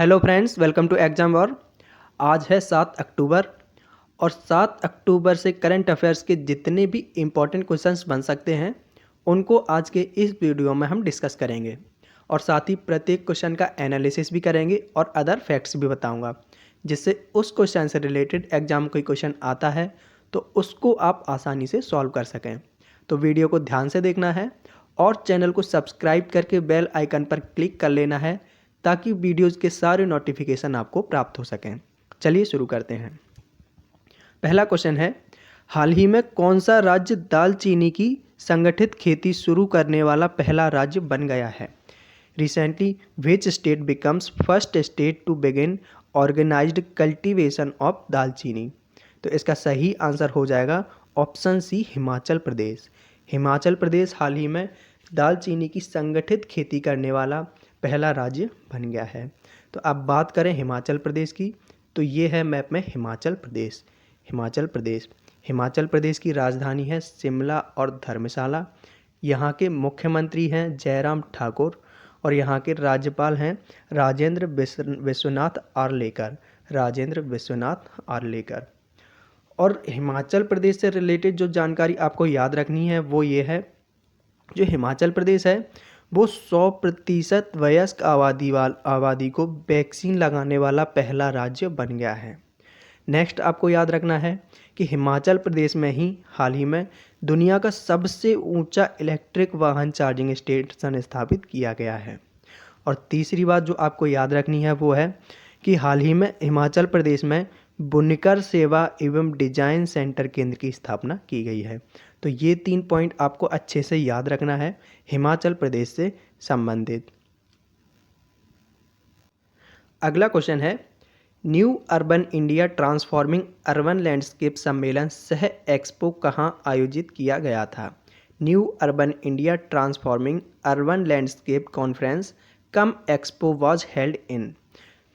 Hello friends, welcome to exam war. आज है 7 अक्टूबर और 7 अक्टूबर से करंट अफेयर्स के जितने भी इम्पोर्टेंट क्वेश्चंस बन सकते हैं उनको आज के इस वीडियो में हम डिस्कस करेंगे और साथ ही प्रत्येक क्वेश्चन का एनालिसिस भी करेंगे और अदर फैक्ट्स भी बताऊंगा, जिससे उस क्वेश्चन से रिलेटेड एग्जाम कोई क्वेश्चन आता है तो उसको आप आसानी से सॉल्व कर सकें। तो वीडियो को ध्यान से देखना है और चैनल को सब्सक्राइब करके बेल आइकन पर क्लिक कर लेना है ताकि वीडियोज़ के सारे नोटिफिकेशन आपको प्राप्त हो सकें। चलिए शुरू करते हैं। पहला क्वेश्चन है, हाल ही में कौन सा राज्य दालचीनी की संगठित खेती शुरू करने वाला पहला राज्य बन गया है? Recently which state becomes first state to begin organized cultivation of dalchini? तो इसका सही आंसर हो जाएगा ऑप्शन सी, हिमाचल प्रदेश। हिमाचल प्रदेश हाल ही में दालचीनी की संगठित खेती करने वाला पहला राज्य बन गया है। तो अब बात करें हिमाचल प्रदेश की, तो ये है मैप में हिमाचल प्रदेश। हिमाचल प्रदेश हिमाचल प्रदेश की राजधानी है शिमला और धर्मशाला। यहाँ के मुख्यमंत्री हैं जयराम ठाकुर और यहाँ के राज्यपाल हैं राजेंद्र विश्वनाथ आर्लेकर। राजेंद्र विश्वनाथ आर्लेकर। और हिमाचल प्रदेश से रिलेटेड जो जानकारी आपको याद रखनी है वो ये है, जो हिमाचल प्रदेश है वो 100% वयस्क आबादी को वैक्सीन लगाने वाला पहला राज्य बन गया है। नेक्स्ट आपको याद रखना है कि हिमाचल प्रदेश में ही हाल ही में दुनिया का सबसे ऊंचा इलेक्ट्रिक वाहन चार्जिंग स्टेशन स्थापित किया गया है। और तीसरी बात जो आपको याद रखनी है वो है कि हाल ही में हिमाचल प्रदेश में बुनकर सेवा एवं डिजाइन सेंटर केंद्र की स्थापना की गई है। तो ये 3 पॉइंट आपको अच्छे से याद रखना है हिमाचल प्रदेश से संबंधित। अगला क्वेश्चन है, new urban India transforming urban landscape सम्मेलन सह एक्सपो कहाँ आयोजित किया गया था? New urban India transforming urban landscape conference come expo was held in.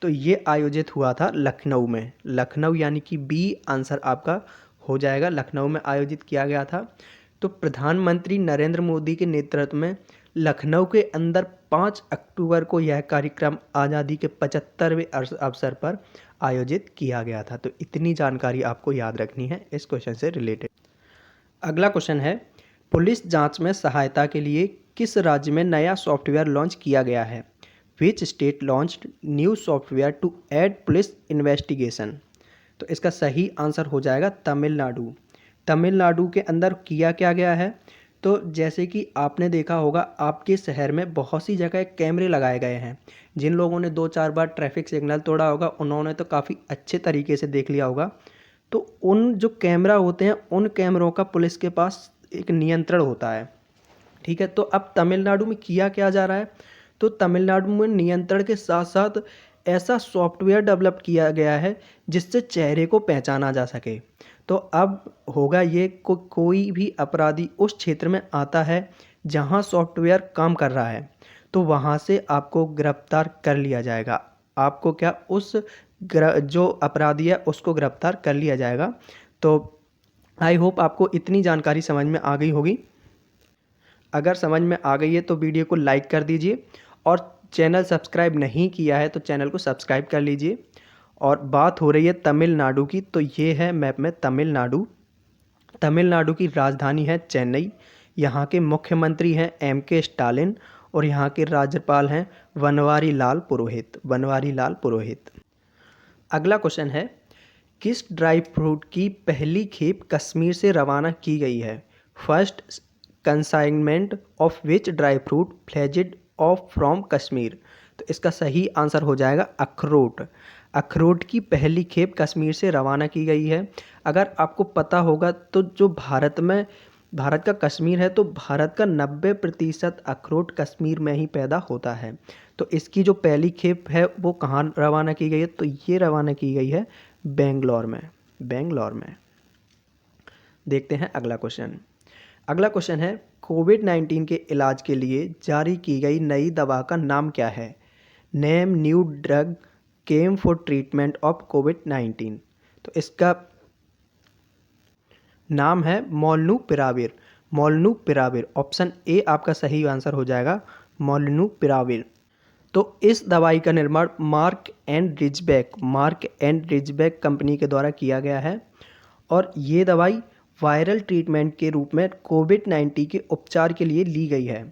तो ये आयोजित हुआ था लखनऊ में। लखनऊ यानी कि बी आंसर आपका हो जाएगा, लखनऊ में आयोजित किया गया था। तो प्रधानमंत्री नरेंद्र मोदी के नेतृत्व में लखनऊ के अंदर 5 अक्टूबर को यह कार्यक्रम आज़ादी के 75वें अवसर पर आयोजित किया गया था। तो इतनी जानकारी आपको याद रखनी है इस क्वेश्चन से रिलेटेड। अगला क्वेश्चन है, पुलिस जांच में सहायता के लिए किस राज्य में नया सॉफ्टवेयर लॉन्च किया गया है? Which state launched new software to aid police investigation? तो इसका सही आंसर हो जाएगा तमिलनाडु। तमिलनाडु के अंदर किया क्या गया है? तो जैसे कि आपने देखा होगा आपके शहर में बहुत सी जगह कैमरे लगाए गए हैं। जिन लोगों ने 2-4 बार ट्रैफिक सिग्नल तोड़ा होगा उन्होंने तो काफ़ी अच्छे तरीके से देख लिया होगा। तो उन जो कैमरा होते हैं उन कैमरों का पुलिस के पास एक नियंत्रण होता है। ठीक है, तो अब तमिलनाडु में किया क्या जा रहा है? तो तमिलनाडु में नियंत्रण के साथ साथ ऐसा सॉफ्टवेयर डेवलप किया गया है जिससे चेहरे को पहचाना जा सके। तो अब होगा ये कोई भी अपराधी उस क्षेत्र में आता है जहां सॉफ्टवेयर काम कर रहा है तो वहां से आपको गिरफ्तार कर लिया जाएगा। आपको क्या जो अपराधी है उसको गिरफ्तार कर लिया जाएगा। तो आई होप आपको इतनी जानकारी समझ में आ गई होगी। अगर समझ में आ गई है तो वीडियो को लाइक कर दीजिए और चैनल सब्सक्राइब नहीं किया है तो चैनल को सब्सक्राइब कर लीजिए। और बात हो रही है तमिलनाडु की, तो ये है मैप में तमिलनाडु। तमिलनाडु की राजधानी है चेन्नई। यहाँ के मुख्यमंत्री हैं M.K. स्टालिन और यहाँ के राज्यपाल हैं बनवारी लाल पुरोहित। बनवारी लाल पुरोहित। अगला क्वेश्चन है, किस ड्राई फ्रूट की पहली खेप कश्मीर से रवाना की गई है? First consignment of which dry fruit flagged off from Kashmir? तो इसका सही आंसर हो जाएगा अखरोट। अखरोट की पहली खेप कश्मीर से रवाना की गई है। अगर आपको पता होगा तो जो भारत का कश्मीर है तो भारत का 90% अखरोट कश्मीर में ही पैदा होता है। तो इसकी जो पहली खेप है वो कहाँ रवाना की गई है? तो ये रवाना की गई है बेंगलोर में। बेंगलोर में। देखते हैं अगला क्वेश्चन। अगला क्वेश्चन है, कोविड-19 के इलाज के लिए जारी की गई नई दवा का नाम क्या है? Name new drug came for treatment of कोविड-19। तो इसका नाम है मोलनूपिराविर। मोलनूपिराविर। ऑप्शन ए आपका सही आंसर हो जाएगा, मोलनूपिराविर। तो इस दवाई का निर्माण मार्क एंड रिजबैक कंपनी के द्वारा किया गया है और ये दवाई वायरल ट्रीटमेंट के रूप में कोविड-19 के उपचार के लिए ली गई है।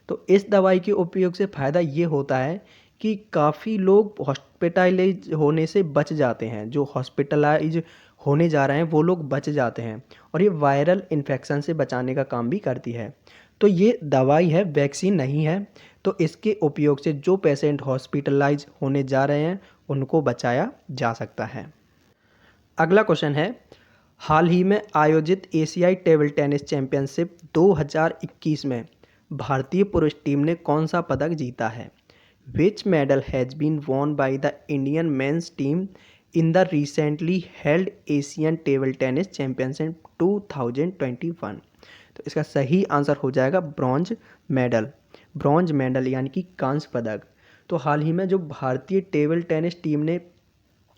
तो इस दवाई के उपयोग से फ़ायदा ये होता है कि काफ़ी लोग हॉस्पिटलाइज होने से बच जाते हैं। जो हॉस्पिटलाइज होने जा रहे हैं वो लोग बच जाते हैं और ये वायरल इन्फेक्शन से बचाने का काम भी करती है। तो ये दवाई है, वैक्सीन नहीं है। तो इसके उपयोग से जो पेशेंट हॉस्पिटलाइज होने जा रहे हैं उनको बचाया जा सकता है। अगला क्वेश्चन है, हाल ही में आयोजित एशियाई टेबल टेनिस चैंपियनशिप 2021 में भारतीय पुरुष टीम ने कौन सा पदक जीता है? Which medal has been won by the Indian men's team in the recently held Asian table tennis championship 2021? तो इसका सही आंसर हो जाएगा ब्रॉन्ज मेडल यानी कि कांस्य पदक। तो हाल ही में जो भारतीय टेबल टेनिस टीम ने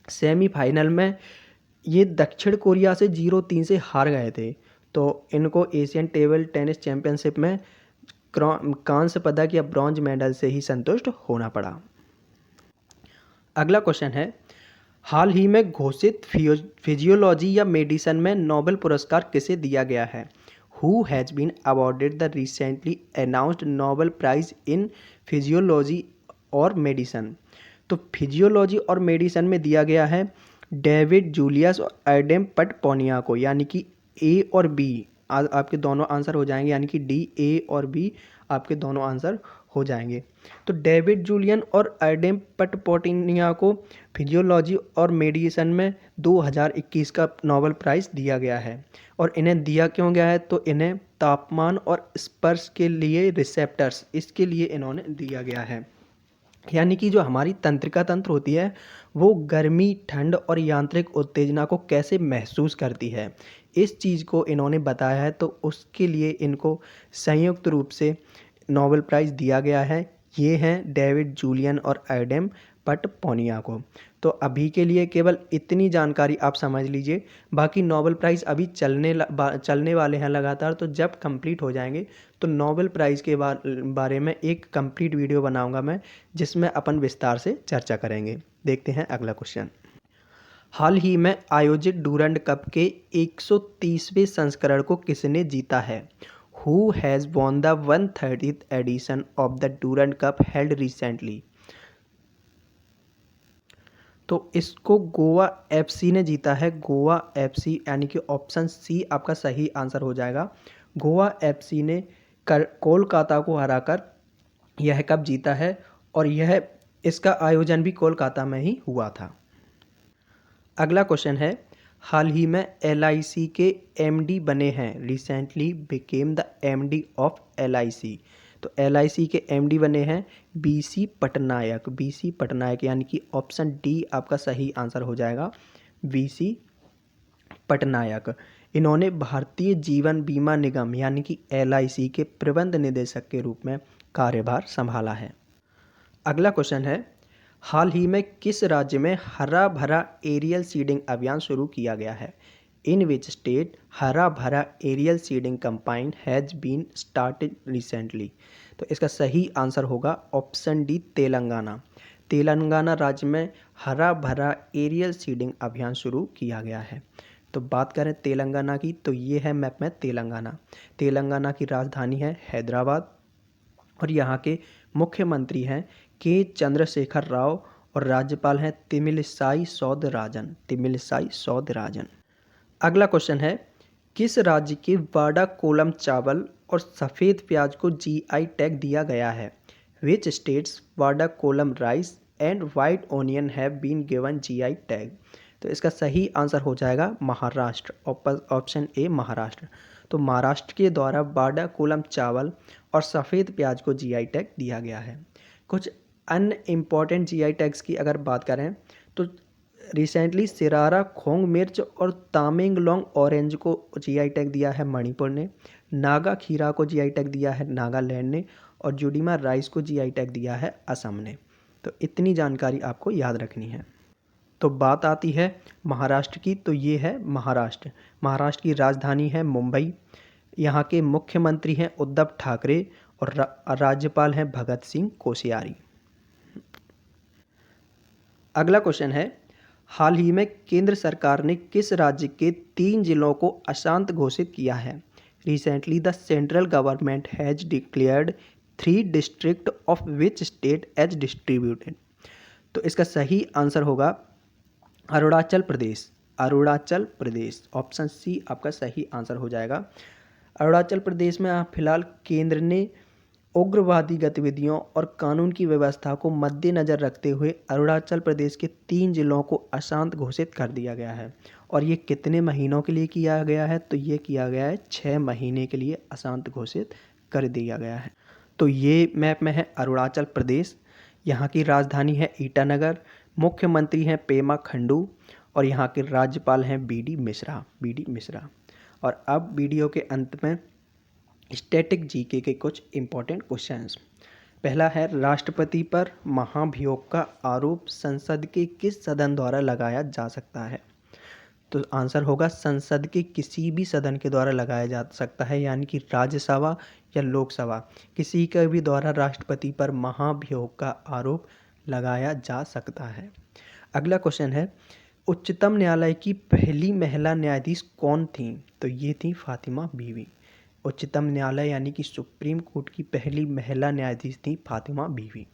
सेमीफाइनल में ये दक्षिण कोरिया से 0-3 से हार गए थे, तो इनको एशियन टेबल टेनिस चैंपियनशिप में कांस्य पदक या ब्रॉन्ज मेडल से ही संतुष्ट होना पड़ा। अगला क्वेश्चन है, हाल ही में घोषित फिजियोलॉजी या मेडिसिन में नोबेल पुरस्कार किसे दिया गया है? Who has been awarded the recently announced Nobel prize in physiology और मेडिसिन? तो फिजियोलॉजी और मेडिसिन में दिया गया है डेविड जूलियस और एडम पटपोनिया को, यानी कि ए और बी आपके दोनों आंसर हो जाएंगे, यानी कि डी, ए और बी आपके दोनों आंसर हो जाएंगे। तो डेविड जूलियन और एडम पटपोनिया को फिजियोलॉजी और मेडिसिन में 2021 का नोबेल प्राइज़ दिया गया है। और इन्हें दिया क्यों गया है? तो इन्हें तापमान और स्पर्श के लिए रिसेप्टर्स, इसके लिए इन्होंने दिया गया है। यानी कि जो हमारी तंत्रिका तंत्र होती है वो गर्मी, ठंड और यांत्रिक उत्तेजना को कैसे महसूस करती है, इस चीज़ को इन्होंने बताया है। तो उसके लिए इनको संयुक्त रूप से नोबेल प्राइज़ दिया गया है। ये हैं डेविड जूलियन और एडम पटपोनिया को। तो अभी के लिए केवल इतनी जानकारी आप समझ लीजिए, बाकी नोबेल प्राइज़ अभी चलने वाले हैं लगातार। तो जब कंप्लीट हो जाएंगे तो नोबेल प्राइज़ के बारे में एक कंप्लीट वीडियो बनाऊंगा मैं, जिसमें अपन विस्तार से चर्चा करेंगे। देखते हैं अगला क्वेश्चन। हाल ही में आयोजित डूरंड कप के 130वें संस्करण को किसने जीता है? Who has won the 130th edition of the Durand cup held recently? तो इसको गोवा एफसी ने जीता है। गोवा एफसी, यानी कि ऑप्शन सी आपका सही आंसर हो जाएगा। गोवा एफसी ने कोलकाता को हराकर यह कप जीता है और इसका आयोजन भी कोलकाता में ही हुआ था। अगला क्वेश्चन है, हाल ही में LIC के MD बने हैं। Recently became the MD of LIC। तो LIC के MD बने हैं BC पटनायक, यानी कि ऑप्शन डी आपका सही आंसर हो जाएगा, BC पटनायक। इन्होंने भारतीय जीवन बीमा निगम यानी कि LIC के प्रबंध निदेशक के रूप में कार्यभार संभाला है। अगला क्वेश्चन है, हाल ही में किस राज्य में हरा भरा एरियल सीडिंग अभियान शुरू किया गया है? इन विच state Hara Bhara aerial seeding campaign has been started recently? तो इसका सही आंसर होगा ऑप्शन डी, तेलंगाना राज्य में हरा भरा एरियल सीडिंग अभियान शुरू किया गया है। तो बात करें तेलंगाना की, तो ये है मैप में तेलंगाना की राजधानी है हैदराबाद और यहाँ के मुख्यमंत्री हैं के चंद्रशेखर राव और राज्यपाल हैं तमिलिसाई सौंदरराजन। अगला क्वेश्चन है, किस राज्य के वाडा कोलम चावल और सफ़ेद प्याज को GI टैग दिया गया है? Which state's Wada Kolam rice and white onion have been given GI tag? तो इसका सही आंसर हो जाएगा महाराष्ट्र, ऑप्शन ए महाराष्ट्र। तो महाराष्ट्र के द्वारा वाडा कोलम चावल और सफ़ेद प्याज को GI टैग दिया गया है। कुछ अन्य इम्पॉर्टेंट GI टैग्स की अगर बात करें तो रिसेंटली सिरारा खोंग मिर्च और तामेंगलोंग ऑरेंज को GI टैग दिया है मणिपुर ने, नागा खीरा को GI टैग दिया है नागालैंड ने और जुडीमा राइस को GI टैग दिया है असम ने। तो इतनी जानकारी आपको याद रखनी है। तो बात आती है महाराष्ट्र की, तो ये है महाराष्ट्र की राजधानी है मुंबई। यहाँ के मुख्यमंत्री हैं उद्धव ठाकरे और राज्यपाल हैं भगत सिंह कोश्यारी। अगला क्वेश्चन है, हाल ही में केंद्र सरकार ने किस राज्य के 3 जिलों को अशांत घोषित किया है? Recently the central government has declared 3 district of which state as distributed. तो इसका सही आंसर होगा अरुणाचल प्रदेश। अरुणाचल प्रदेश, ऑप्शन सी आपका सही आंसर हो जाएगा। अरुणाचल प्रदेश में फिलहाल केंद्र ने उग्रवादी गतिविधियों और कानून की व्यवस्था को मद्देनज़र रखते हुए अरुणाचल प्रदेश के 3 जिलों को अशांत घोषित कर दिया गया है। और ये कितने महीनों के लिए किया गया है? तो ये किया गया है 6 महीने के लिए अशांत घोषित कर दिया गया है। तो ये मैप में है अरुणाचल प्रदेश। यहाँ की राजधानी है ईटानगर, मुख्यमंत्री हैं पेमा खंडू और यहाँ के राज्यपाल हैं बी डी मिश्रा। और अब वीडियो के अंत में स्टैटिक जीके के कुछ इंपॉर्टेंट क्वेश्चंस। पहला है, राष्ट्रपति पर महाभियोग का आरोप संसद के किस सदन द्वारा लगाया जा सकता है? तो आंसर होगा संसद के किसी भी सदन के द्वारा लगाया जा सकता है, यानी कि राज्यसभा या लोकसभा, किसी के भी द्वारा राष्ट्रपति पर महाभियोग का आरोप लगाया जा सकता है। अगला क्वेश्चन है, उच्चतम न्यायालय की पहली महिला न्यायाधीश कौन थी? तो ये थी फातिमा बीवी। उच्चतम न्यायालय यानी कि सुप्रीम कोर्ट की पहली महिला न्यायाधीश थी फातिमा बीवी।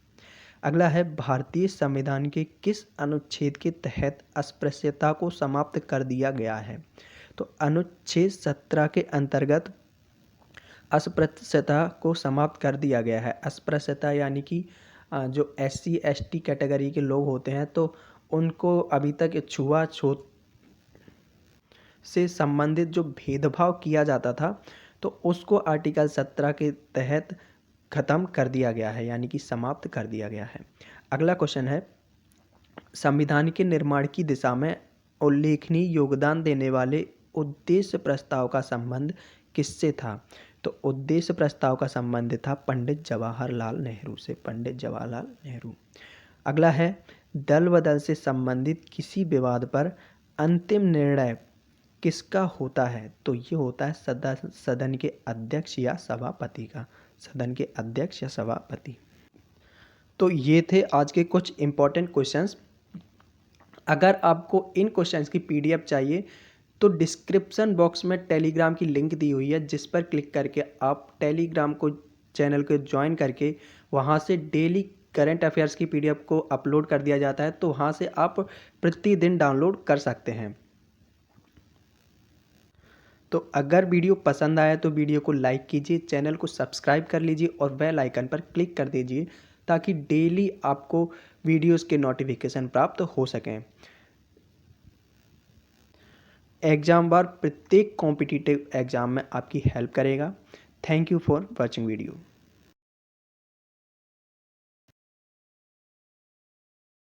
अगला है, भारतीय संविधान के किस अनुच्छेद के तहत अस्पृश्यता को समाप्त कर दिया गया है? तो अनुच्छेद 17 के अंतर्गत अस्पृश्यता को समाप्त कर दिया गया है। अस्पृश्यता यानी कि जो SC ST कैटेगरी के लोग होते हैं तो उनको अभी तक छुआछूत से संबंधित जो भेदभाव किया जाता था तो उसको आर्टिकल 17 के तहत ख़त्म कर दिया गया है, यानी कि समाप्त कर दिया गया है। अगला क्वेश्चन है, संविधान के निर्माण की दिशा में उल्लेखनीय योगदान देने वाले उद्देश्य प्रस्ताव का संबंध किससे था? तो उद्देश्य प्रस्ताव का संबंध था पंडित जवाहरलाल नेहरू से, पंडित जवाहरलाल नेहरू। अगला है, दल बदल से संबंधित किसी विवाद पर अंतिम निर्णय किसका होता है? तो ये होता है सदन के अध्यक्ष या सभापति का, सदन के अध्यक्ष या सभापति। तो ये थे आज के कुछ इम्पोर्टेंट क्वेश्चंस। अगर आपको इन क्वेश्चंस की PDF चाहिए तो डिस्क्रिप्शन बॉक्स में टेलीग्राम की लिंक दी हुई है, जिस पर क्लिक करके आप टेलीग्राम को चैनल को ज्वाइन करके वहाँ से डेली करंट अफेयर्स की PDF को अपलोड कर दिया जाता है, तो वहाँ से आप प्रतिदिन डाउनलोड कर सकते हैं। तो अगर वीडियो पसंद आया तो वीडियो को लाइक कीजिए, चैनल को सब्सक्राइब कर लीजिए और बेल आइकन पर क्लिक कर दीजिए ताकि डेली आपको वीडियोस के नोटिफिकेशन प्राप्त हो सकें। एग्जाम बार प्रत्येक कॉम्पिटिटिव एग्जाम में आपकी हेल्प करेगा। Thank you for watching video.